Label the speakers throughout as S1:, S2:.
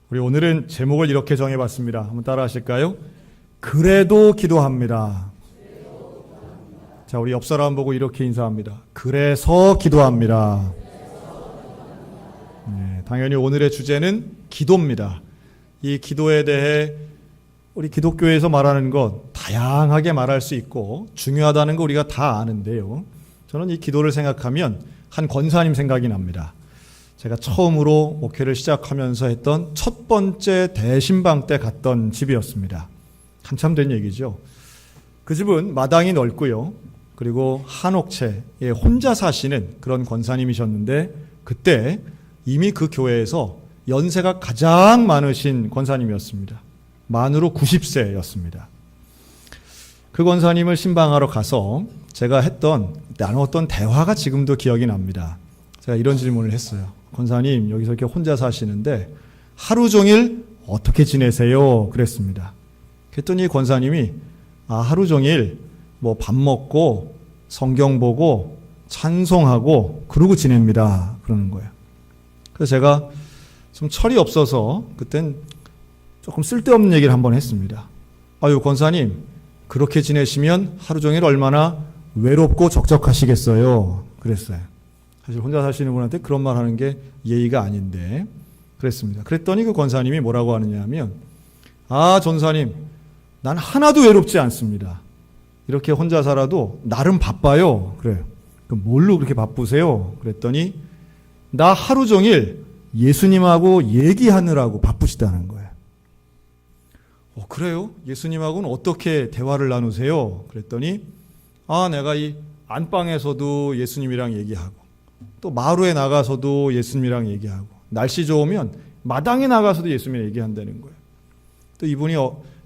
S1: 우리 오늘은 제목을 이렇게 정해봤습니다. 한번 따라 하실까요? 그래도 기도합니다. 자, 우리 옆 사람 보고 이렇게 인사합니다. 그래서 기도합니다. 네, 당연히 오늘의 주제는 기도입니다. 이 기도에 대해 우리 기독교에서 말하는 것 다양하게 말할 수 있고 중요하다는 거 우리가 다 아는데요. 저는 이 기도를 생각하면 한 권사님 생각이 납니다. 제가 처음으로 목회를 시작하면서 했던 첫 번째 대신방 때 갔던 집이었습니다. 한참 된 얘기죠. 그 집은 마당이 넓고요. 그리고 한옥채에 혼자 사시는 그런 권사님이셨는데 그때 이미 그 교회에서 연세가 가장 많으신 권사님이었습니다. 만으로 90세였습니다. 그 권사님을 신방하러 가서 제가 나눴던 대화가 지금도 기억이 납니다. 제가 이런 질문을 했어요. 권사님, 여기서 이렇게 혼자 사시는데 하루 종일 어떻게 지내세요? 그랬습니다. 그랬더니 권사님이 하루 종일 밥 먹고 성경 보고 찬송하고 그러고 지냅니다. 그러는 거예요. 그래서 제가 좀 철이 없어서 그땐 조금 쓸데없는 얘기를 한번 했습니다. 아유, 권사님, 그렇게 지내시면 하루 종일 얼마나 외롭고 적적하시겠어요? 그랬어요. 사실 혼자 사시는 분한테 그런 말 하는 게 예의가 아닌데 그랬습니다. 그랬더니 그 권사님이 뭐라고 하느냐 하면 전사님, 난 하나도 외롭지 않습니다. 이렇게 혼자 살아도 나름 바빠요. 그래요. 그럼 뭘로 그렇게 바쁘세요? 그랬더니 나 하루 종일 예수님하고 얘기하느라고 바쁘시다는 거예요. 그래요? 예수님하고는 어떻게 대화를 나누세요? 그랬더니 내가 이 안방에서도 예수님이랑 얘기하고 또 마루에 나가서도 예수님이랑 얘기하고 날씨 좋으면 마당에 나가서도 예수님이랑 얘기한다는 거예요. 또 이분이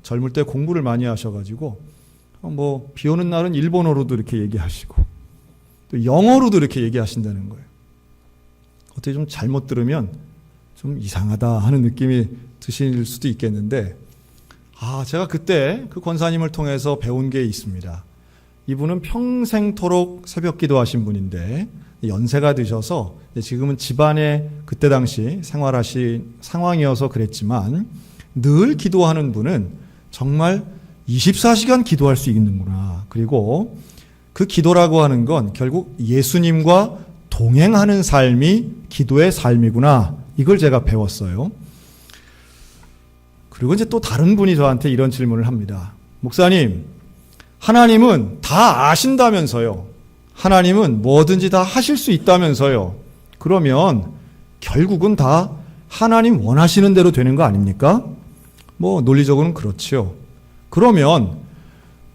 S1: 젊을 때 공부를 많이 하셔가지고 비 오는 날은 일본어로도 이렇게 얘기하시고 또 영어로도 이렇게 얘기하신다는 거예요. 어떻게 좀 잘못 들으면 좀 이상하다 하는 느낌이 드실 수도 있겠는데 제가 그때 그 권사님을 통해서 배운 게 있습니다. 이분은 평생토록 새벽 기도하신 분인데 연세가 드셔서 지금은 집안에 그때 당시 생활하신 상황이어서 그랬지만 늘 기도하는 분은 정말 24시간 기도할 수 있는구나. 그리고 그 기도라고 하는 건 결국 예수님과 동행하는 삶이 기도의 삶이구나. 이걸 제가 배웠어요. 그리고 이제 또 다른 분이 저한테 이런 질문을 합니다. 목사님, 하나님은 다 아신다면서요. 하나님은 뭐든지 다 하실 수 있다면서요. 그러면 결국은 다 하나님 원하시는 대로 되는 거 아닙니까? 논리적으로는 그렇죠. 그러면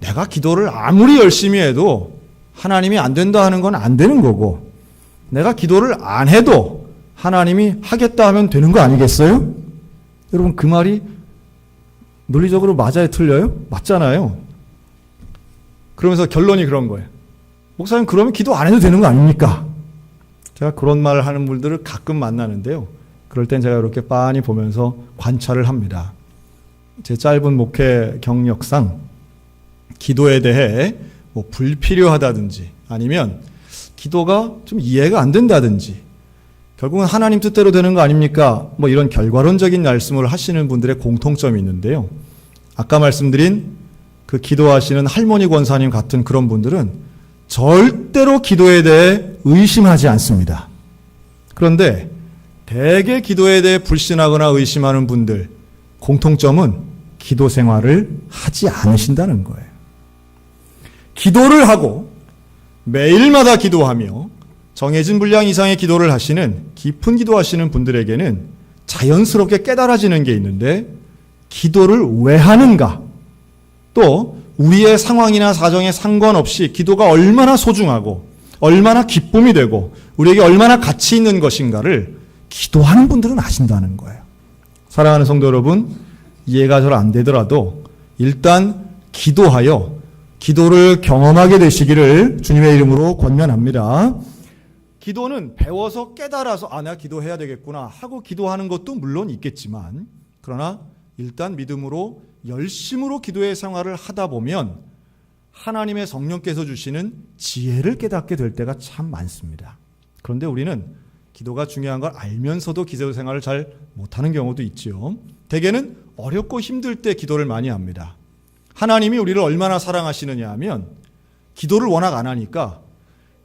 S1: 내가 기도를 아무리 열심히 해도 하나님이 안 된다 하는 건 안 되는 거고 내가 기도를 안 해도 하나님이 하겠다 하면 되는 거 아니겠어요? 여러분, 그 말이 논리적으로 맞아요, 틀려요? 맞잖아요. 그러면서 결론이 그런 거예요. 목사님, 그러면 기도 안 해도 되는 거 아닙니까? 제가 그런 말을 하는 분들을 가끔 만나는데요. 그럴 땐 제가 이렇게 빤히 보면서 관찰을 합니다. 제 짧은 목회 경력상 기도에 대해 불필요하다든지 아니면 기도가 좀 이해가 안 된다든지 결국은 하나님 뜻대로 되는 거 아닙니까? 이런 결과론적인 말씀을 하시는 분들의 공통점이 있는데요. 아까 말씀드린 그 기도하시는 할머니 권사님 같은 그런 분들은 절대로 기도에 대해 의심하지 않습니다. 그런데 대개 기도에 대해 불신하거나 의심하는 분들 공통점은 기도 생활을 하지 않으신다는 거예요. 기도를 하고 매일마다 기도하며 정해진 분량 이상의 기도를 하시는 깊은 기도하시는 분들에게는 자연스럽게 깨달아지는 게 있는데 기도를 왜 하는가? 또 우리의 상황이나 사정에 상관없이 기도가 얼마나 소중하고 얼마나 기쁨이 되고 우리에게 얼마나 가치 있는 것인가를 기도하는 분들은 아신다는 거예요. 사랑하는 성도 여러분, 이해가 잘 안 되더라도 일단 기도하여 기도를 경험하게 되시기를 주님의 이름으로 권면합니다. 기도는 배워서 깨달아서 내가 기도해야 되겠구나 하고 기도하는 것도 물론 있겠지만 그러나 일단 믿음으로 열심으로 기도의 생활을 하다 보면 하나님의 성령께서 주시는 지혜를 깨닫게 될 때가 참 많습니다. 그런데 우리는 기도가 중요한 걸 알면서도 기도 생활을 잘 못하는 경우도 있죠. 대개는 어렵고 힘들 때 기도를 많이 합니다. 하나님이 우리를 얼마나 사랑하시느냐 하면 기도를 워낙 안 하니까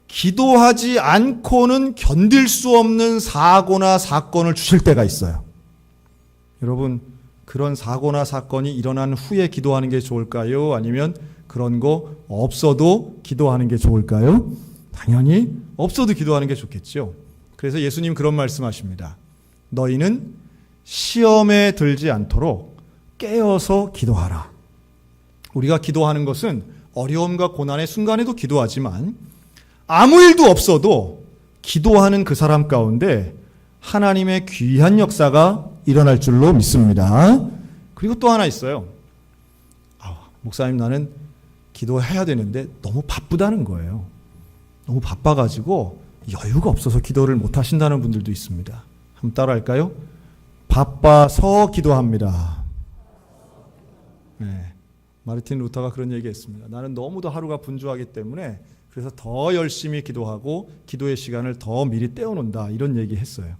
S1: 기도하지 않고는 견딜 수 없는 사고나 사건을 주실 때가 있어요. 여러분, 그런 사고나 사건이 일어난 후에 기도하는 게 좋을까요? 아니면 그런 거 없어도 기도하는 게 좋을까요? 당연히 없어도 기도하는 게 좋겠죠. 그래서 예수님 그런 말씀하십니다. 너희는 시험에 들지 않도록 깨어서 기도하라. 우리가 기도하는 것은 어려움과 고난의 순간에도 기도하지만 아무 일도 없어도 기도하는 그 사람 가운데 하나님의 귀한 역사가 일어날 줄로 믿습니다. 그리고 또 하나 있어요. 목사님, 나는 기도해야 되는데 너무 바쁘다는 거예요. 너무 바빠가지고 여유가 없어서 기도를 못 하신다는 분들도 있습니다. 한번 따라할까요? 바빠서 기도합니다. 네, 마르틴 루터가 그런 얘기했습니다. 나는 너무도 하루가 분주하기 때문에 그래서 더 열심히 기도하고 기도의 시간을 더 미리 떼어놓는다, 이런 얘기했어요.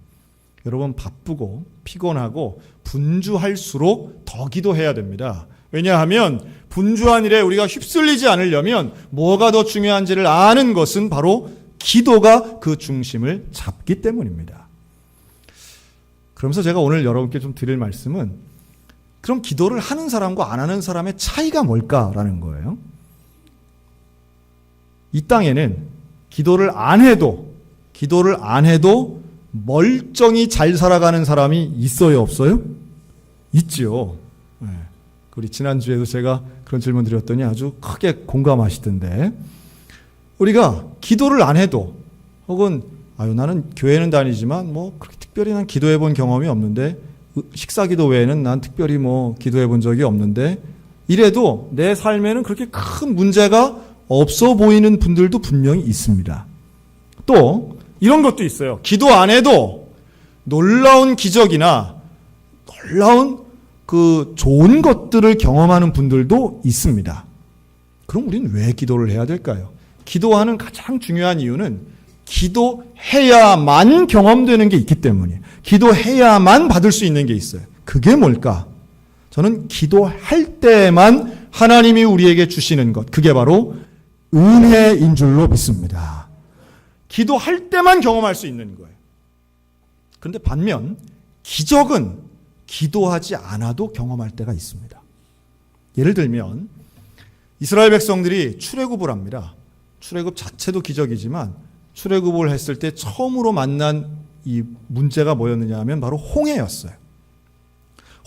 S1: 여러분, 바쁘고 피곤하고 분주할수록 더 기도해야 됩니다. 왜냐하면 분주한 일에 우리가 휩쓸리지 않으려면 뭐가 더 중요한지를 아는 것은 바로 기도가 그 중심을 잡기 때문입니다. 그러면서 제가 오늘 여러분께 좀 드릴 말씀은, 그럼 기도를 하는 사람과 안 하는 사람의 차이가 뭘까라는 거예요. 이 땅에는 기도를 안 해도 멀쩡히 잘 살아가는 사람이 있어요, 없어요? 있죠. 네. 우리 지난주에도 제가 그런 질문 드렸더니 아주 크게 공감하시던데, 우리가 기도를 안 해도, 혹은 나는 교회는 다니지만 뭐 그렇게 특별히 난 기도해 본 경험이 없는데, 식사 기도 외에는 난 특별히 뭐 기도해 본 적이 없는데, 이래도 내 삶에는 그렇게 큰 문제가 없어 보이는 분들도 분명히 있습니다. 또 이런 것도 있어요. 기도 안 해도 놀라운 기적이나 놀라운 그 좋은 것들을 경험하는 분들도 있습니다. 그럼 우리는 왜 기도를 해야 될까요? 기도하는 가장 중요한 이유는 기도해야만 경험되는 게 있기 때문이에요. 기도해야만 받을 수 있는 게 있어요. 그게 뭘까? 저는 기도할 때만 하나님이 우리에게 주시는 것, 그게 바로 은혜인 줄로 믿습니다. 기도할 때만 경험할 수 있는 거예요. 그런데 반면 기적은 기도하지 않아도 경험할 때가 있습니다. 예를 들면 이스라엘 백성들이 출애굽을 합니다. 출애굽 자체도 기적이지만 출애굽을 했을 때 처음으로 만난 이 문제가 뭐였느냐 하면 바로 홍해였어요.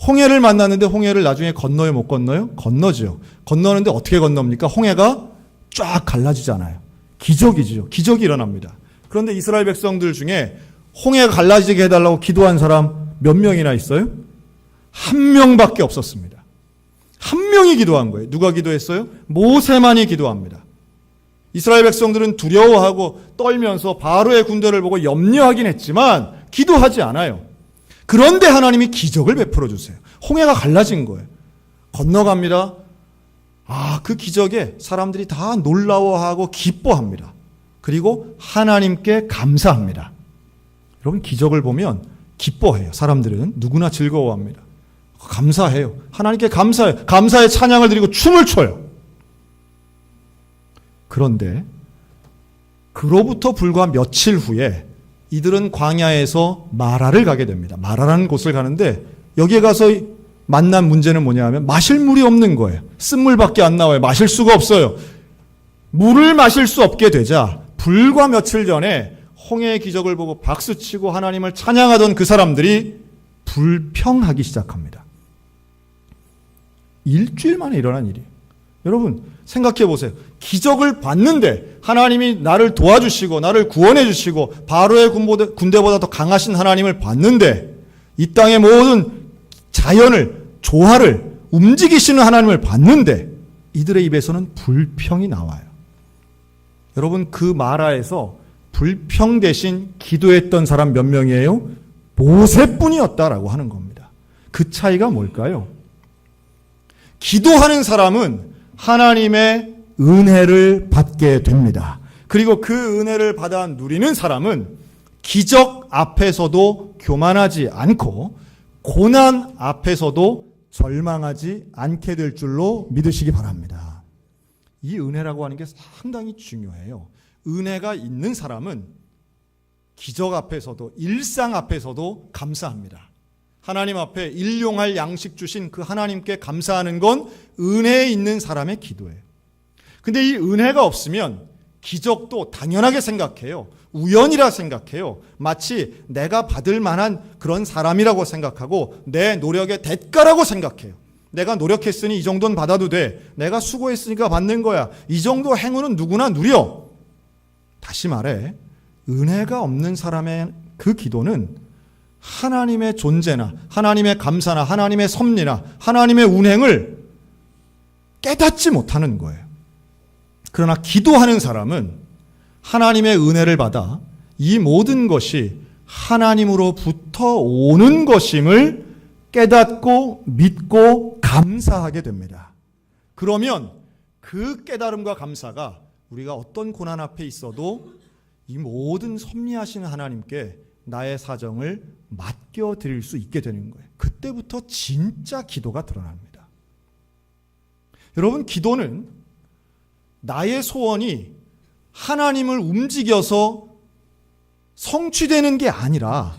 S1: 홍해를 만났는데 홍해를 나중에 건너요, 못 건너요? 건너죠. 건너는데 어떻게 건넙니까? 홍해가 쫙 갈라지잖아요. 기적이죠. 기적이 일어납니다. 그런데 이스라엘 백성들 중에 홍해가 갈라지게 해달라고 기도한 사람 몇 명이나 있어요? 한 명밖에 없었습니다. 한 명이 기도한 거예요. 누가 기도했어요? 모세만이 기도합니다. 이스라엘 백성들은 두려워하고 떨면서 바로의 군대를 보고 염려하긴 했지만 기도하지 않아요. 그런데 하나님이 기적을 베풀어 주세요. 홍해가 갈라진 거예요. 건너갑니다. 그 기적에 사람들이 다 놀라워하고 기뻐합니다. 그리고 하나님께 감사합니다. 여러분, 기적을 보면 기뻐해요. 사람들은 누구나 즐거워합니다. 감사해요. 하나님께 감사해요. 감사의 찬양을 드리고 춤을 춰요. 그런데 그로부터 불과 며칠 후에 이들은 광야에서 마라를 가게 됩니다. 마라라는 곳을 가는데 여기에 가서 만난 문제는 뭐냐 하면 마실 물이 없는 거예요. 쓴물밖에 안 나와요. 마실 수가 없어요. 물을 마실 수 없게 되자 불과 며칠 전에 홍해의 기적을 보고 박수치고 하나님을 찬양하던 그 사람들이 불평하기 시작합니다. 일주일 만에 일어난 일이에요. 여러분 생각해 보세요. 기적을 봤는데 하나님이 나를 도와주시고 나를 구원해 주시고 바로의 군대보다 더 강하신 하나님을 봤는데 이 땅의 모든 자연을 조화를 움직이시는 하나님을 봤는데 이들의 입에서는 불평이 나와요. 여러분 그 마라에서 불평 대신 기도했던 사람 몇 명이에요? 모세뿐이었다라고 하는 겁니다. 그 차이가 뭘까요? 기도하는 사람은 하나님의 은혜를 받게 됩니다. 그리고 그 은혜를 받아 누리는 사람은 기적 앞에서도 교만하지 않고 고난 앞에서도 절망하지 않게 될 줄로 믿으시기 바랍니다. 이 은혜라고 하는 게 상당히 중요해요. 은혜가 있는 사람은 기적 앞에서도 일상 앞에서도 감사합니다. 하나님 앞에 일용할 양식 주신 그 하나님께 감사하는 건 은혜 있는 사람의 기도예요. 근데 이 은혜가 없으면 기적도 당연하게 생각해요. 우연이라 생각해요. 마치 내가 받을 만한 그런 사람이라고 생각하고 내 노력의 대가라고 생각해요. 내가 노력했으니 이 정도는 받아도 돼. 내가 수고했으니까 받는 거야. 이 정도 행운은 누구나 누려. 다시 말해, 은혜가 없는 사람의 그 기도는 하나님의 존재나 하나님의 감사나 하나님의 섭리나 하나님의 운행을 깨닫지 못하는 거예요. 그러나 기도하는 사람은 하나님의 은혜를 받아 이 모든 것이 하나님으로부터 오는 것임을 깨닫고 믿고 감사하게 됩니다. 그러면 그 깨달음과 감사가 우리가 어떤 고난 앞에 있어도 이 모든 섭리하시는 하나님께 나의 사정을 맡겨드릴 수 있게 되는 거예요. 그때부터 진짜 기도가 드러납니다. 여러분, 기도는 나의 소원이 하나님을 움직여서 성취되는 게 아니라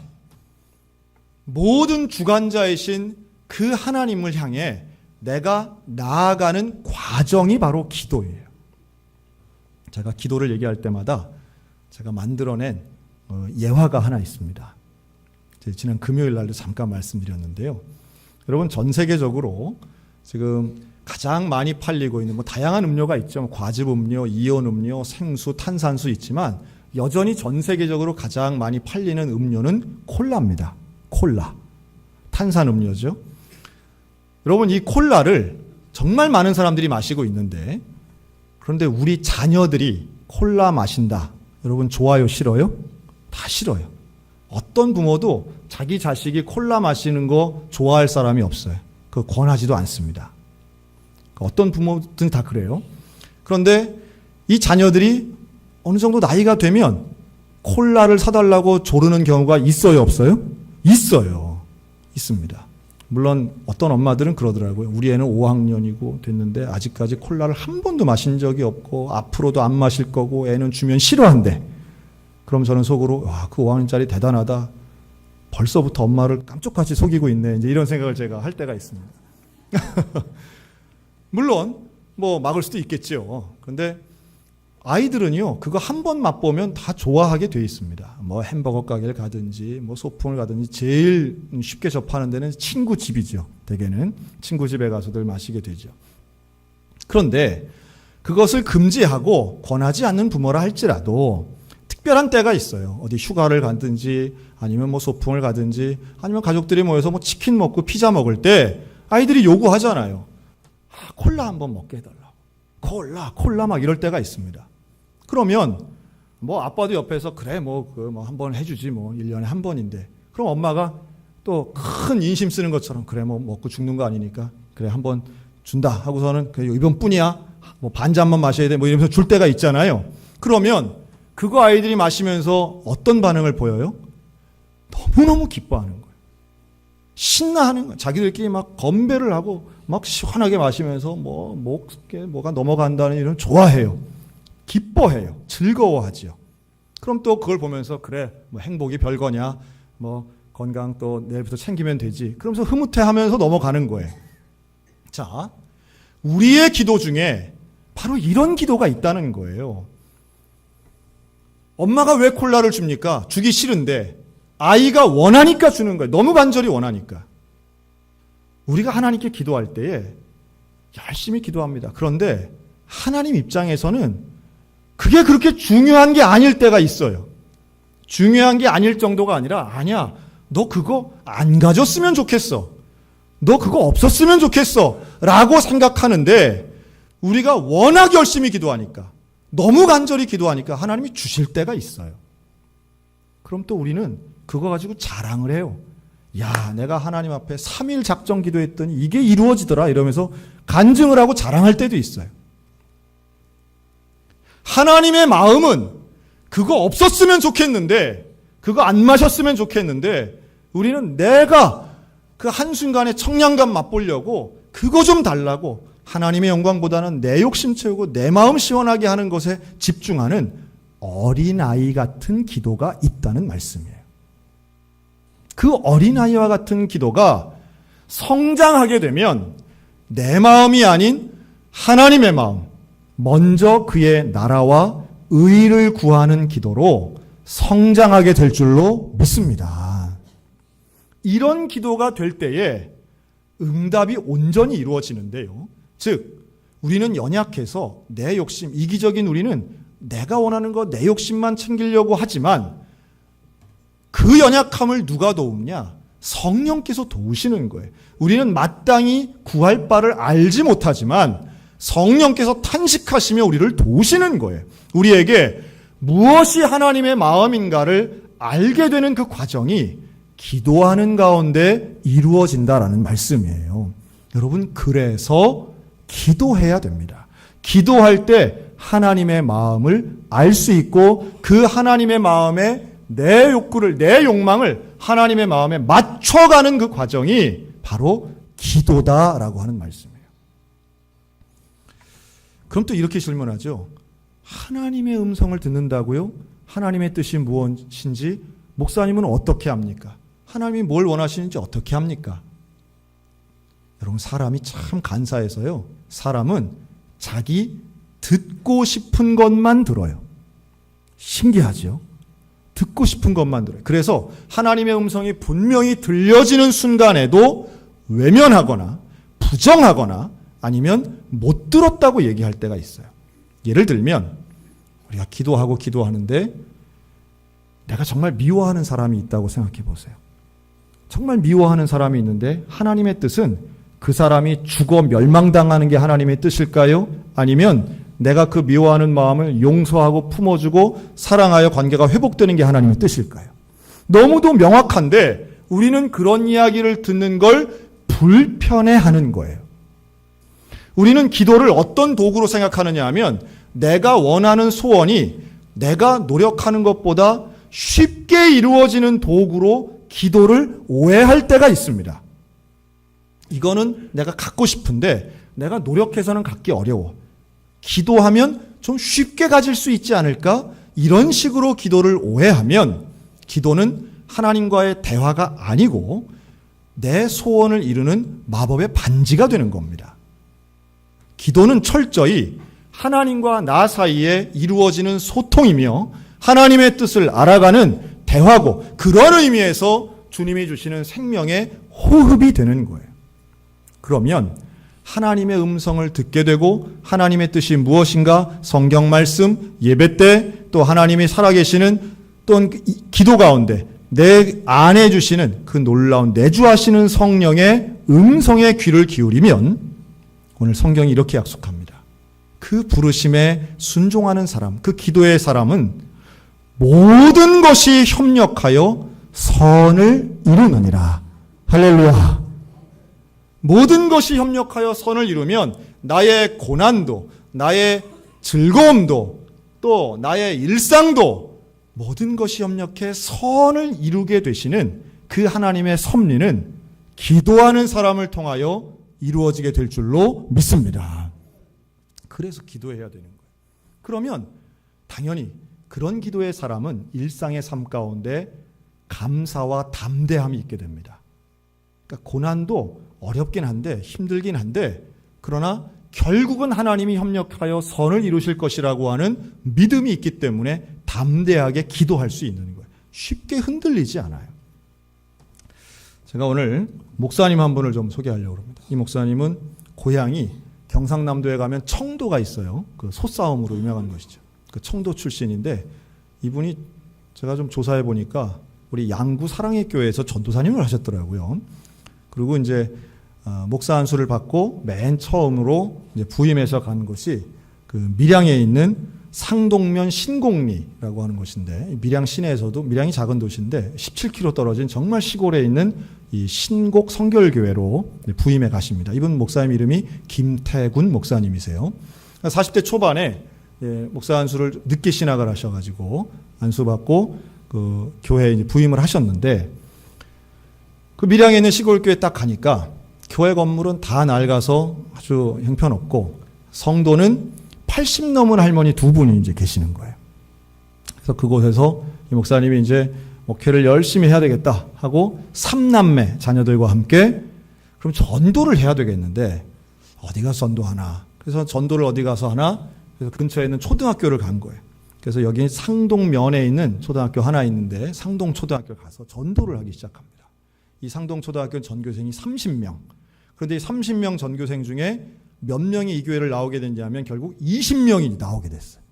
S1: 모든 주관자이신 그 하나님을 향해 내가 나아가는 과정이 바로 기도예요. 제가 기도를 얘기할 때마다 제가 만들어낸 예화가 하나 있습니다. 지난 금요일 날도 잠깐 말씀드렸는데요. 여러분, 전 세계적으로 지금 가장 많이 팔리고 있는 다양한 음료가 있죠. 과즙 음료, 이온 음료, 생수, 탄산수 있지만 여전히 전 세계적으로 가장 많이 팔리는 음료는 콜라입니다. 콜라. 탄산 음료죠. 여러분, 이 콜라를 정말 많은 사람들이 마시고 있는데, 그런데 우리 자녀들이 콜라 마신다. 여러분, 좋아요, 싫어요? 다 싫어요. 어떤 부모도 자기 자식이 콜라 마시는 거 좋아할 사람이 없어요. 그거 권하지도 않습니다. 어떤 부모들은 다 그래요. 그런데 이 자녀들이 어느 정도 나이가 되면 콜라를 사달라고 조르는 경우가 있어요, 없어요? 있어요. 있습니다. 물론 어떤 엄마들은 그러더라고요. 우리 애는 5학년이고 됐는데 아직까지 콜라를 한 번도 마신 적이 없고 앞으로도 안 마실 거고 애는 주면 싫어한대. 그럼 저는 속으로 와, 그 5학년짜리 대단하다. 벌써부터 엄마를 깜짝같이 속이고 있네. 이제 이런 생각을 제가 할 때가 있습니다. 물론 막을 수도 있겠죠. 그런데 아이들은요, 그거 한 번 맛보면 다 좋아하게 돼 있습니다. 햄버거 가게를 가든지 소풍을 가든지 제일 쉽게 접하는 데는 친구 집이죠. 대개는 친구 집에 가서들 마시게 되죠. 그런데 그것을 금지하고 권하지 않는 부모라 할지라도 특별한 때가 있어요. 어디 휴가를 가든지 아니면 소풍을 가든지 아니면 가족들이 모여서 치킨 먹고 피자 먹을 때 아이들이 요구하잖아요. 콜라 한번 먹게 해달라고. 콜라 막 이럴 때가 있습니다. 그러면 아빠도 옆에서 그래 한번 해주지 1년에 한 번인데, 그럼 엄마가 또 큰 인심 쓰는 것처럼 그래 먹고 죽는 거 아니니까 그래 한번 준다 하고서는 그래 이번뿐이야 반잔만 마셔야 돼 이러면서 줄 때가 있잖아요. 그러면 그거 아이들이 마시면서 어떤 반응을 보여요? 너무너무 기뻐하는 거예요. 신나하는 거예요. 자기들끼리 막 건배를 하고 막 시원하게 마시면서 목에 뭐가 넘어간다는 이런 좋아해요. 기뻐해요. 즐거워하지요. 그럼 또 그걸 보면서 그래 행복이 별거냐 건강 또 내일부터 챙기면 되지. 그러면서 흐뭇해하면서 넘어가는 거예요. 자, 우리의 기도 중에 바로 이런 기도가 있다는 거예요. 엄마가 왜 콜라를 줍니까? 주기 싫은데 아이가 원하니까 주는 거예요. 너무 간절히 원하니까. 우리가 하나님께 기도할 때에 열심히 기도합니다. 그런데 하나님 입장에서는 그게 그렇게 중요한 게 아닐 때가 있어요. 중요한 게 아닐 정도가 아니라 아니야, 너 그거 안 가졌으면 좋겠어. 너 그거 없었으면 좋겠어. 라고 생각하는데 우리가 워낙 열심히 기도하니까 너무 간절히 기도하니까 하나님이 주실 때가 있어요. 그럼 또 우리는 그거 가지고 자랑을 해요. 야, 내가 하나님 앞에 3일 작정 기도했더니 이게 이루어지더라 이러면서 간증을 하고 자랑할 때도 있어요. 하나님의 마음은 그거 없었으면 좋겠는데, 그거 안 마셨으면 좋겠는데, 우리는 내가 그 한순간에 청량감 맛보려고 그거 좀 달라고 하나님의 영광보다는 내 욕심 채우고 내 마음 시원하게 하는 것에 집중하는 어린아이 같은 기도가 있다는 말씀이에요. 그 어린아이와 같은 기도가 성장하게 되면 내 마음이 아닌 하나님의 마음, 먼저 그의 나라와 의를 구하는 기도로 성장하게 될 줄로 믿습니다. 이런 기도가 될 때에 응답이 온전히 이루어지는데요. 즉, 우리는 연약해서 내 욕심, 이기적인 우리는 내가 원하는 거 내 욕심만 챙기려고 하지만 그 연약함을 누가 도우냐? 성령께서 도우시는 거예요. 우리는 마땅히 구할 바를 알지 못하지만 성령께서 탄식하시며 우리를 도우시는 거예요. 우리에게 무엇이 하나님의 마음인가를 알게 되는 그 과정이 기도하는 가운데 이루어진다라는 말씀이에요. 여러분, 그래서 기도해야 됩니다. 기도할 때 하나님의 마음을 알 수 있고 그 하나님의 마음에 내 욕구를, 내 욕망을 하나님의 마음에 맞춰가는 그 과정이 바로 기도다라고 하는 말씀이에요. 그럼 또 이렇게 질문하죠. 하나님의 음성을 듣는다고요? 하나님의 뜻이 무엇인지 목사님은 어떻게 합니까? 하나님이 뭘 원하시는지 어떻게 합니까? 여러분, 사람이 참 간사해서요. 사람은 자기 듣고 싶은 것만 들어요. 신기하죠? 듣고 싶은 것만 들어요. 그래서 하나님의 음성이 분명히 들려지는 순간에도 외면하거나 부정하거나 아니면 못 들었다고 얘기할 때가 있어요. 예를 들면 우리가 기도하는데 내가 정말 미워하는 사람이 있다고 생각해 보세요. 정말 미워하는 사람이 있는데 하나님의 뜻은 그 사람이 죽어 멸망당하는 게 하나님의 뜻일까요? 아니면 내가 그 미워하는 마음을 용서하고 품어주고 사랑하여 관계가 회복되는 게 하나님의 뜻일까요? 너무도 명확한데 우리는 그런 이야기를 듣는 걸 불편해하는 거예요. 우리는 기도를 어떤 도구로 생각하느냐 하면 내가 원하는 소원이 내가 노력하는 것보다 쉽게 이루어지는 도구로 기도를 오해할 때가 있습니다. 이거는 내가 갖고 싶은데 내가 노력해서는 갖기 어려워. 기도하면 좀 쉽게 가질 수 있지 않을까? 이런 식으로 기도를 오해하면 기도는 하나님과의 대화가 아니고 내 소원을 이루는 마법의 반지가 되는 겁니다. 기도는 철저히 하나님과 나 사이에 이루어지는 소통이며 하나님의 뜻을 알아가는 대화고 그런 의미에서 주님이 주시는 생명의 호흡이 되는 거예요. 그러면 하나님의 음성을 듣게 되고 하나님의 뜻이 무엇인가 성경 말씀, 예배 때 또 하나님이 살아계시는 또 기도 가운데 내 안에 주시는 그 놀라운 내주하시는 성령의 음성에 귀를 기울이면 오늘 성경이 이렇게 약속합니다. 그 부르심에 순종하는 사람, 그 기도의 사람은 모든 것이 협력하여 선을 이루느니라. 할렐루야. 모든 것이 협력하여 선을 이루면 나의 고난도, 나의 즐거움도, 또 나의 일상도 모든 것이 협력해 선을 이루게 되시는 그 하나님의 섭리는 기도하는 사람을 통하여 이루어지게 될 줄로 믿습니다. 그래서 기도해야 되는 거예요. 그러면 당연히 그런 기도의 사람은 일상의 삶 가운데 감사와 담대함이 있게 됩니다. 그러니까 고난도 어렵긴 한데 힘들긴 한데 그러나 결국은 하나님이 협력하여 선을 이루실 것이라고 하는 믿음이 있기 때문에 담대하게 기도할 수 있는 거예요. 쉽게 흔들리지 않아요. 제가 오늘 목사님 한 분을 좀 소개하려고 합니다. 이 목사님은 고향이 경상남도에 가면 청도가 있어요. 그 소싸움으로 유명한 것이죠. 그 청도 출신인데 이분이 제가 좀 조사해 보니까 우리 양구 사랑의 교회에서 전도사님을 하셨더라고요. 그리고 이제 목사 안수를 받고 맨 처음으로 이제 부임해서 간 곳이 그 밀양에 있는 상동면 신곡리라고 하는 곳인데 밀양 시내에서도 밀양이 작은 도시인데 17km 떨어진 정말 시골에 있는 이 신곡 성결교회로 부임해 가십니다. 이분 목사님 이름이 김태군 목사님이세요. 40대 초반에 목사 안수를 늦게 신학을 하셔가지고 안수받고 그 교회에 이제 부임을 하셨는데, 그 밀양에 있는 시골교회 딱 가니까 교회 건물은 다 낡아서 아주 형편없고 성도는 80 넘은 할머니 두 분이 이제 계시는 거예요. 그래서 그곳에서 이 목사님이 이제 목회를 열심히 해야 되겠다 하고 3남매 자녀들과 함께 그럼 전도를 해야 되겠는데 어디 가서 전도하나. 그래서 전도를 어디 가서 하나. 그래서 근처에 있는 초등학교를 간 거예요. 그래서 여기 상동면에 있는 초등학교 하나 있는데 상동초등학교 가서 전도를 하기 시작합니다. 이 상동초등학교 전교생이 30명. 그런데 이 30명 전교생 중에 몇 명이 이 교회를 나오게 된지 하면 결국 20명이 나오게 됐어요.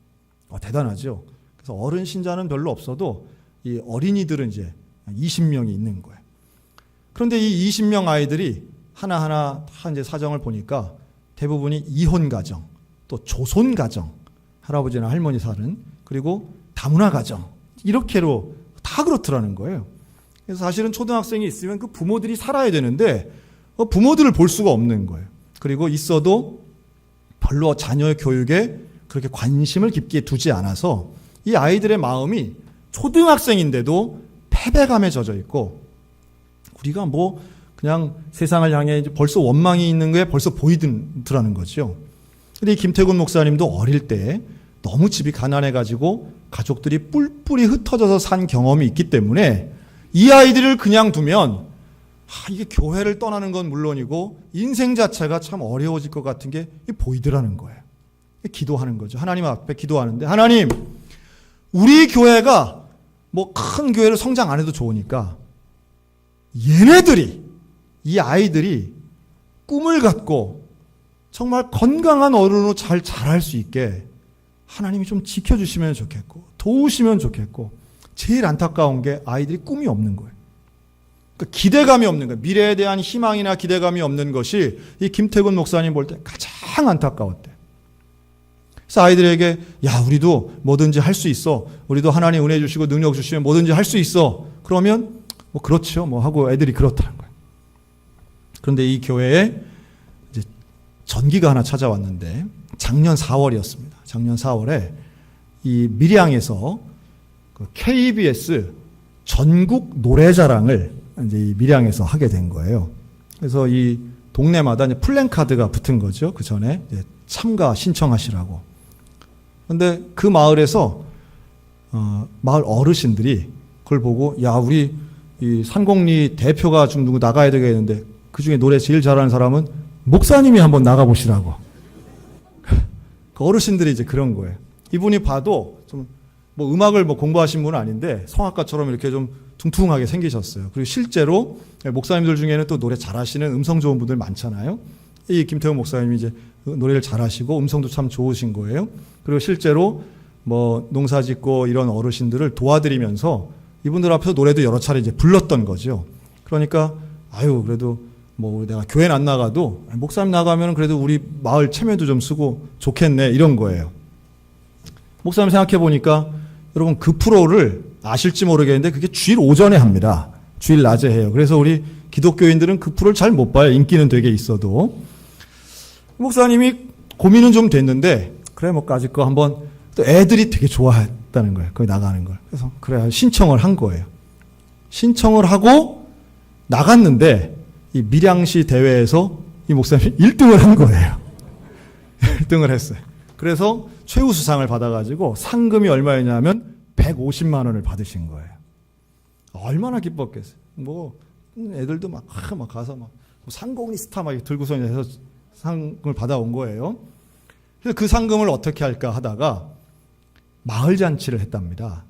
S1: 대단하죠. 그래서 어른 신자는 별로 없어도 이 어린이들은 이제 20명이 있는 거예요. 그런데 이 20명 아이들이 하나하나 다 이제 사정을 보니까 대부분이 이혼 가정, 또 조손 가정, 할아버지나 할머니 사는, 그리고 다문화 가정, 이렇게로 다 그렇더라는 거예요. 그래서 사실은 초등학생이 있으면 그 부모들이 살아야 되는데 부모들을 볼 수가 없는 거예요. 그리고 있어도 별로 자녀의 교육에 그렇게 관심을 깊게 두지 않아서 이 아이들의 마음이 초등학생인데도 패배감에 젖어 있고, 우리가 뭐 그냥 세상을 향해 벌써 원망이 있는 게 벌써 보이더라는 거죠. 근데 이 김태군 목사님도 어릴 때 너무 집이 가난해가지고 가족들이 뿔뿔이 흩어져서 산 경험이 있기 때문에 이 아이들을 그냥 두면 이게 교회를 떠나는 건 물론이고 인생 자체가 참 어려워질 것 같은 게 보이더라는 거예요. 기도하는 거죠. 하나님 앞에 기도하는데, 하나님, 우리 교회가 뭐 큰 교회를 성장 안 해도 좋으니까 얘네들이, 이 아이들이 꿈을 갖고 정말 건강한 어른으로 잘 자랄 수 있게 하나님이 좀 지켜주시면 좋겠고 도우시면 좋겠고, 제일 안타까운 게 아이들이 꿈이 없는 거예요. 그러니까 기대감이 없는 거예요. 미래에 대한 희망이나 기대감이 없는 것이 이 김태군 목사님 볼 때 가장 안타까웠대요. 그래서 아이들에게 야, 우리도 뭐든지 할 수 있어. 우리도 하나님 은혜 주시고 능력 주시면 뭐든지 할 수 있어. 그러면 뭐 그렇죠. 뭐 하고 애들이 그렇다는 거예요. 그런데 이 교회에 이제 전기가 하나 찾아왔는데 작년 4월이었습니다. 작년 4월에 이 밀양에서 그 KBS 전국 노래자랑을 이제 이 밀양에서 하게 된 거예요. 그래서 이 동네마다 이제 플랜카드가 붙은 거죠. 그 전에 이제 참가 신청하시라고. 그런데 그 마을에서 마을 어르신들이 그걸 보고 야, 우리 이 산곡리 대표가 좀 누구 나가야 되겠는데 그 중에 노래 제일 잘하는 사람은 목사님이 한번 나가보시라고. 그 어르신들이 이제 그런 거예요. 이분이 봐도 좀 뭐 음악을 뭐 공부하신 분은 아닌데 성악가처럼 이렇게 좀 퉁퉁하게 생기셨어요. 그리고 실제로 목사님들 중에는 또 노래 잘하시는 음성 좋은 분들 많잖아요. 이 김태훈 목사님이 이제 노래를 잘하시고 음성도 참 좋으신 거예요. 그리고 실제로 뭐 농사 짓고 이런 어르신들을 도와드리면서 이분들 앞에서 노래도 여러 차례 이제 불렀던 거죠. 그러니까 아유, 그래도 뭐 내가 교회는 안 나가도 목사님 나가면 그래도 우리 마을 체면도 좀 쓰고 좋겠네, 이런 거예요. 목사님 생각해 보니까 여러분 그 프로를 아실지 모르겠는데 그게 주일 오전에 합니다. 주일 낮에 해요. 그래서 우리 기독교인들은 그 프로를 잘 못 봐요. 인기는 되게 있어도. 목사님이 고민은 좀 됐는데 그래 뭐 까짓 거 한번, 또 애들이 되게 좋아했다는 거예요. 거기 나가는 걸. 그래서 그래 신청을 한 거예요. 신청을 하고 나갔는데 이 밀양시 대회에서 이 목사님이 1등을 한 거예요. 1등을 했어요. 그래서 최우수상을 받아가지고 상금이 얼마였냐면 150만 원을 받으신 거예요. 얼마나 기뻤겠어요. 뭐 애들도 막 가서 막 상공리 스타 막 들고서 해서 상금을 받아온 거예요. 그래서 그 상금을 어떻게 할까 하다가 마을 잔치를 했답니다.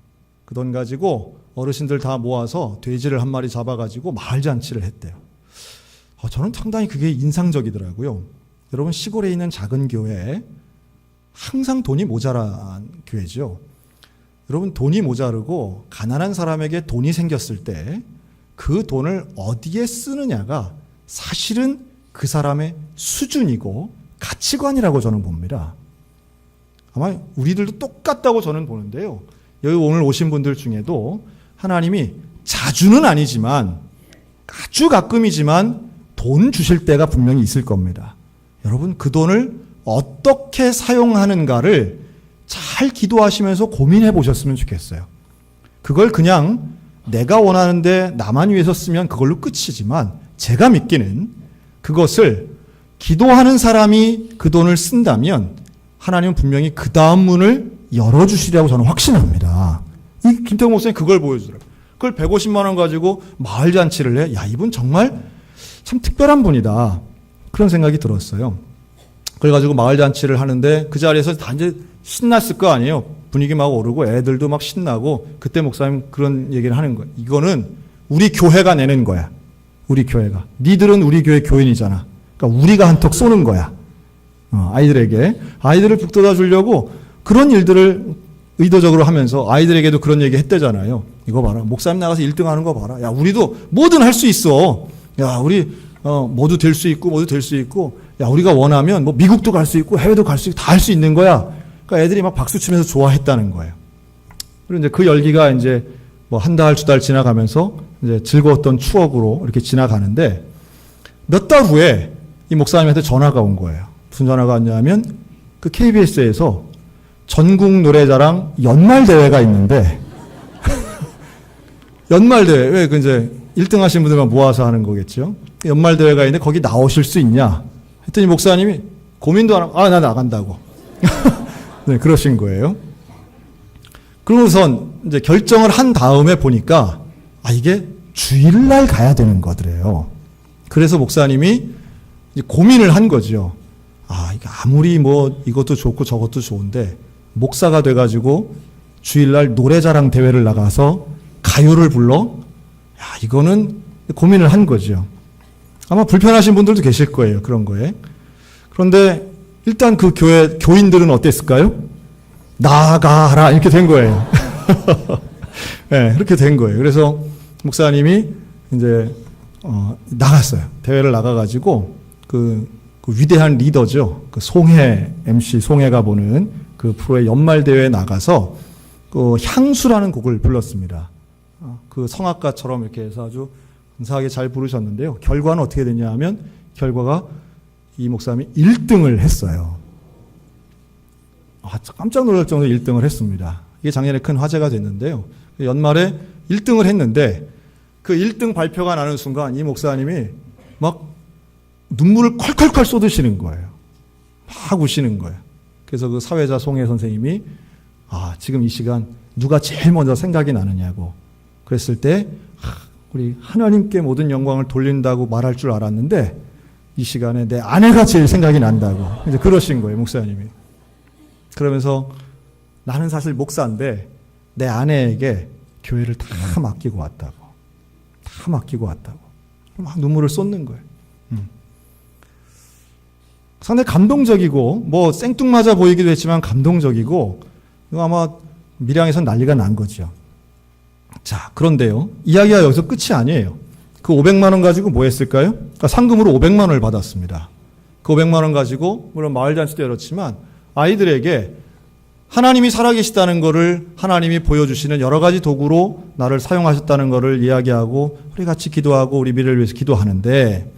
S1: 그 돈 가지고 어르신들 다 모아서 돼지를 한 마리 잡아가지고 마을 잔치를 했대요. 저는 상당히 그게 인상적이더라고요. 여러분, 시골에 있는 작은 교회 항상 돈이 모자란 교회죠. 여러분, 돈이 모자르고 가난한 사람에게 돈이 생겼을 때 그 돈을 어디에 쓰느냐가 사실은 그 사람의 수준이고 가치관이라고 저는 봅니다. 아마 우리들도 똑같다고 저는 보는데요. 여기 오늘 오신 분들 중에도 하나님이 자주는 아니지만 아주 가끔이지만 돈 주실 때가 분명히 있을 겁니다. 여러분, 그 돈을 어떻게 사용하는가를 잘 기도하시면서 고민해 보셨으면 좋겠어요. 그걸 그냥 내가 원하는데 나만 위해서 쓰면 그걸로 끝이지만 제가 믿기는 그것을 기도하는 사람이 그 돈을 쓴다면 하나님은 분명히 그 다음 문을 열어주시리라고 저는 확신합니다. 이 김태국 목사님 그걸 보여주더라고요. 그걸 150만 원 가지고 마을 잔치를 해. 야, 이분 정말 참 특별한 분이다. 그런 생각이 들었어요. 그래 가지고 마을 잔치를 하는데 그 자리에서 다 이제 신났을 거 아니에요. 분위기 막 오르고 애들도 막 신나고 그때 목사님 그런 얘기를 하는 거예요. 이거는 우리 교회가 내는 거야. 우리 교회가. 니들은 우리 교회 교인이잖아. 그러니까 우리가 한턱 쏘는 거야. 아이들에게. 아이들을 북돋아 주려고 그런 일들을 의도적으로 하면서 아이들에게도 그런 얘기 했대잖아요. 이거 봐라. 목사님 나가서 1등 하는 거 봐라. 야, 우리도 뭐든 할 수 있어. 야, 우리 뭐도 될 수 있고 뭐도 될 수 있고 야, 우리가 원하면 뭐 미국도 갈 수 있고 해외도 갈 수 있고 다 할 수 있는 거야. 그러니까 애들이 막 박수 치면서 좋아했다는 거예요. 그리고 이제 그 열기가 이제 뭐 한 달, 두 달 지나가면서 이제 즐거웠던 추억으로 이렇게 지나가는데 몇 달 후에 이 목사님한테 전화가 온 거예요. 무슨 전화가 왔냐면 그 KBS에서 전국 노래자랑 연말 대회가 있는데 연말 대회 왜 그 이제 1등 하신 분들만 모아서 하는 거겠죠. 연말 대회가 있는데 거기 나오실 수 있냐? 했더니 목사님이 고민도 안 하고 나 나간다고. 네, 그러신 거예요. 그러고선 이제 결정을 한 다음에 보니까 이게 주일날 가야 되는 거더래요. 그래서 목사님이 이제 고민을 한 거죠. 이게 아무리 뭐 이것도 좋고 저것도 좋은데 목사가 돼가지고 주일날 노래자랑 대회를 나가서 가요를 불러? 이거는 고민을 한 거죠. 아마 불편하신 분들도 계실 거예요. 그런 거에. 그런데 일단 그 교인들은 어땠을까요? 나가라 이렇게 된 거예요. 네, 그렇게 된 거예요. 그래서 목사님이 이제 나갔어요. 대회를 나가가지고 그 위대한 리더죠. 그 송해 MC 송해가 보는 그 프로의 연말 대회에 나가서 그 향수라는 곡을 불렀습니다. 그 성악가처럼 이렇게 해서 아주 근사하게 잘 부르셨는데요. 결과는 어떻게 됐냐 하면 결과가 이 목사님이 1등을 했어요. 깜짝 놀랄 정도로 1등을 했습니다. 이게 작년에 큰 화제가 됐는데요. 연말에 1등을 했는데 그 1등 발표가 나는 순간 이 목사님이 막 눈물을 콸콸콸 쏟으시는 거예요. 막 우시는 거예요. 그래서 그 사회자 송혜 선생님이 지금 이 시간 누가 제일 먼저 생각이 나느냐고 그랬을 때 우리 하나님께 모든 영광을 돌린다고 말할 줄 알았는데 이 시간에 내 아내가 제일 생각이 난다고 이제 그러신 거예요, 목사님이. 그러면서 나는 사실 목사인데 내 아내에게 교회를 다 맡기고 왔다고. 다 맡기고 왔다고. 막 눈물을 쏟는 거예요. 상당히 감동적이고 뭐 생뚱맞아 보이기도 했지만 감동적이고 이거 아마 밀양에선 난리가 난 거죠. 자, 그런데요. 이야기가 여기서 끝이 아니에요. 그 500만 원 가지고 뭐 했을까요? 그러니까 상금으로 500만 원을 받았습니다. 그 500만 원 가지고 물론 마을 잔치도 열었지만 아이들에게 하나님이 살아계시다는 것을 하나님이 보여주시는 여러 가지 도구로 나를 사용하셨다는 것을 이야기하고 우리 같이 기도하고 우리 미래를 위해서 기도하는데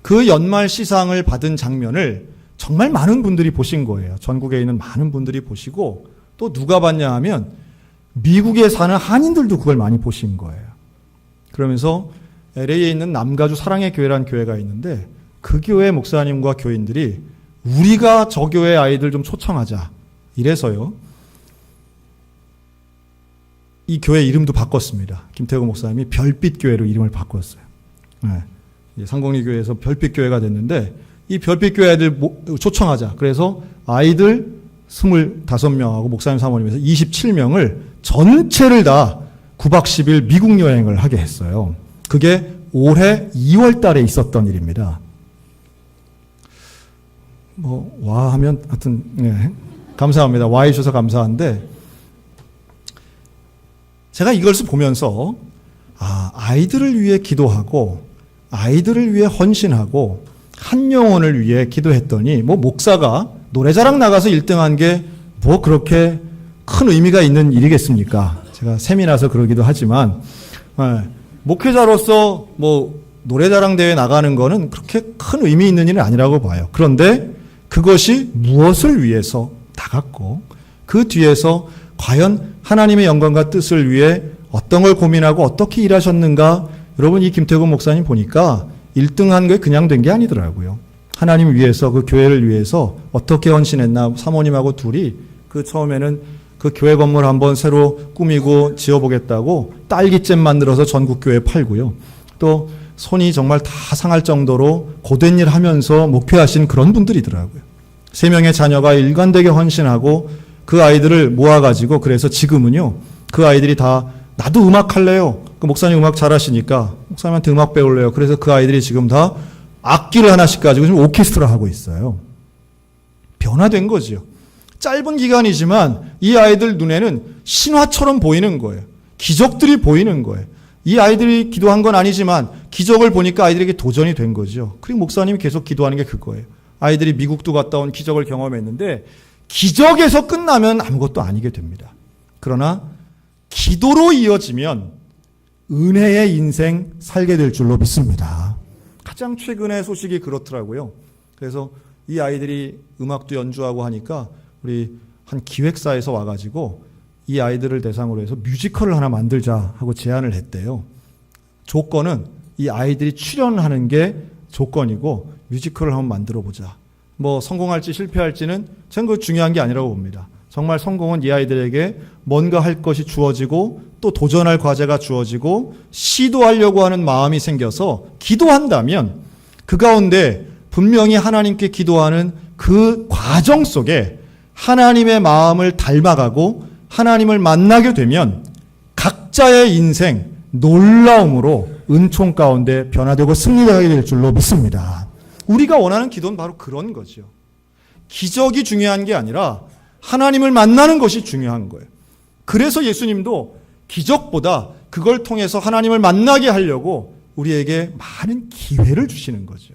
S1: 그 연말 시상을 받은 장면을 정말 많은 분들이 보신 거예요. 전국에 있는 많은 분들이 보시고 또 누가 봤냐 하면 미국에 사는 한인들도 그걸 많이 보신 거예요. 그러면서 LA에 있는 남가주 사랑의 교회라는 교회가 있는데 그 교회 목사님과 교인들이 우리가 저 교회 아이들 좀 초청하자 이래서요. 이 교회 이름도 바꿨습니다. 김태구 목사님이 별빛교회로 이름을 바꿨어요. 네. 상공리교회에서 별빛교회가 됐는데 이 별빛교회 아이들 초청하자. 그래서 아이들 25명하고 목사님 사모님에서 27명을 전체를 다 9박 10일 미국 여행을 하게 했어요. 그게 올해 2월 달에 있었던 일입니다. 와 하면 하여튼 네. 감사합니다. 와 해주셔서 감사한데 제가 이걸 보면서 아이들을 위해 기도하고 아이들을 위해 헌신하고 한 영혼을 위해 기도했더니 목사가 노래자랑 나가서 1등한 게 뭐 그렇게 큰 의미가 있는 일이겠습니까? 제가 셈이 나서 그러기도 하지만 목회자로서 노래자랑 대회 나가는 거는 그렇게 큰 의미 있는 일은 아니라고 봐요. 그런데 그것이 무엇을 위해서 나갔고 그 뒤에서 과연 하나님의 영광과 뜻을 위해 어떤 걸 고민하고 어떻게 일하셨는가? 여러분, 이 김태곤 목사님 보니까 1등한 게 그냥 된 게 아니더라고요. 하나님을 위해서, 그 교회를 위해서 어떻게 헌신했나. 사모님하고 둘이 그 처음에는 그 교회 건물 한번 새로 꾸미고 지어보겠다고 딸기잼 만들어서 전국 교회에 팔고요. 또 손이 정말 다 상할 정도로 고된 일 하면서 목회하신 그런 분들이더라고요. 3명의 자녀가 일관되게 헌신하고 그 아이들을 모아가지고, 그래서 지금은요, 그 아이들이 다 나도 음악 할래요. 그 목사님 음악 잘하시니까 목사님한테 음악 배울래요. 그래서 그 아이들이 지금 다 악기를 하나씩 가지고 지금 오케스트라 하고 있어요. 변화된 거지요. 짧은 기간이지만 이 아이들 눈에는 신화처럼 보이는 거예요. 기적들이 보이는 거예요. 이 아이들이 기도한 건 아니지만 기적을 보니까 아이들에게 도전이 된 거죠. 그리고 목사님이 계속 기도하는 게 그거예요. 아이들이 미국도 갔다 온 기적을 경험했는데 기적에서 끝나면 아무것도 아니게 됩니다. 그러나 기도로 이어지면 은혜의 인생 살게 될 줄로 믿습니다. 가장 최근의 소식이 그렇더라고요. 그래서 이 아이들이 음악도 연주하고 하니까 우리 한 기획사에서 와가지고 이 아이들을 대상으로 해서 뮤지컬을 하나 만들자 하고 제안을 했대요. 조건은 이 아이들이 출연하는 게 조건이고 뮤지컬을 한번 만들어 보자. 뭐 성공할지 실패할지는 저는 그 중요한 게 아니라고 봅니다. 정말 성공은 이 아이들에게 뭔가 할 것이 주어지고 또 도전할 과제가 주어지고 시도하려고 하는 마음이 생겨서 기도한다면 그 가운데 분명히 하나님께 기도하는 그 과정 속에 하나님의 마음을 닮아가고 하나님을 만나게 되면 각자의 인생 놀라움으로 은총 가운데 변화되고 승리하게 될 줄로 믿습니다. 우리가 원하는 기도는 바로 그런 거죠. 기적이 중요한 게 아니라 하나님을 만나는 것이 중요한 거예요. 그래서 예수님도 기적보다 그걸 통해서 하나님을 만나게 하려고 우리에게 많은 기회를 주시는 거죠.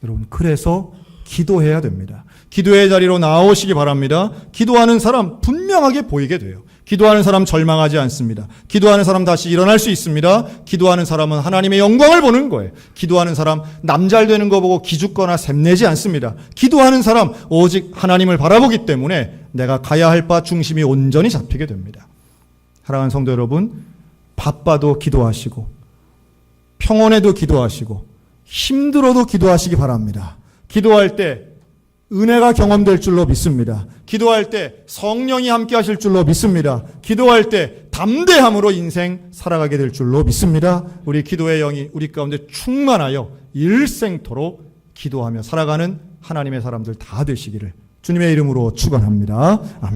S1: 여러분, 그래서 기도해야 됩니다. 기도의 자리로 나오시기 바랍니다. 기도하는 사람 분명하게 보이게 돼요. 기도하는 사람 절망하지 않습니다. 기도하는 사람 다시 일어날 수 있습니다. 기도하는 사람은 하나님의 영광을 보는 거예요. 기도하는 사람 남 잘 되는 거 보고 기죽거나 샘내지 않습니다. 기도하는 사람 오직 하나님을 바라보기 때문에 내가 가야 할 바 중심이 온전히 잡히게 됩니다. 사랑하는 성도 여러분, 바빠도 기도하시고 평온해도 기도하시고 힘들어도 기도하시기 바랍니다. 기도할 때 은혜가 경험될 줄로 믿습니다. 기도할 때 성령이 함께 하실 줄로 믿습니다. 기도할 때 담대함으로 인생 살아가게 될 줄로 믿습니다. 우리 기도의 영이 우리 가운데 충만하여 일생토록 기도하며 살아가는 하나님의 사람들 다 되시기를 주님의 이름으로 축원합니다. 아멘.